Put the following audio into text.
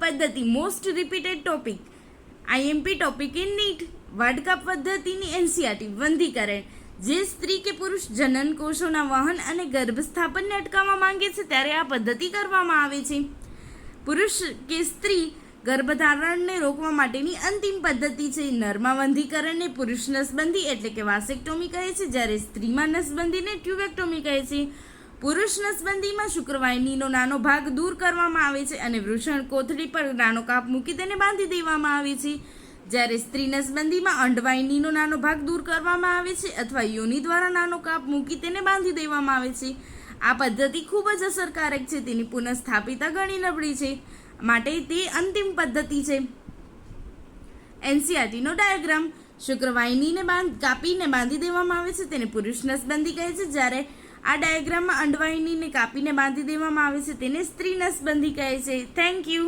પદ્ધતિ most repeated topic, IMP topic in NEET. વાડકા પદ્ધતિની એનસીઆરટી. વંધીકરણ. જે સ્ત્રી કે પુરુષ જનન કોષોના વહન અને ગર્ભસ્થાપનને અટકાવવા માંગે છે ત્યારે આ પદ્ધતિ કરવામાં આવે છે. પુરુષ કે સ્ત્રી ગર્ભધારણને રોકવા માટેની અંતિમ પદ્ધતિ છે. નરમાં વંધીકરણને પુરુષ નસબંધી એટલે કે વાસેક્ટોમી કહે છે, જ્યારે સ્ત્રીમાં નસબંધીને ટ્યુબેક્ટોમી કહે છે. પુરુષ નસબંધીમાં શુક્રવાહિનીનો નાનો ભાગ દૂર કરવામાં આવે છે અને વૃષણ કોથળી પર નાનો કાપ મૂકી તેને બાંધી દેવામાં આવે છે, જ્યારે સ્ત્રી નસબંધીમાં અંડવાહિનીનો નાનો ભાગ દૂર કરવામાં આવે છે અથવા યોનિ દ્વારા નાનો કાપ મૂકી તેને બાંધી દેવામાં આવે છે. આ પદ્ધતિ ખૂબ જ અસરકારક છે. તેની પુનઃસ્થાપિતા ઘણી નબળી છે, માટે તે અંતિમ પદ્ધતિ છે. એનસીઆરટીનો ડાયાગ્રામ. શુક્રવાહિનીને કાપીને બાંધી દેવામાં આવે છે તેને પુરુષ નસબંધી કહે છે, જ્યારે આ ડાયાગ્રામમાં અંડવાહિનીને કાપીને બાંધી દેવામાં આવે છે તેને સ્ત્રી નસબંધી કહે છે. Thank you.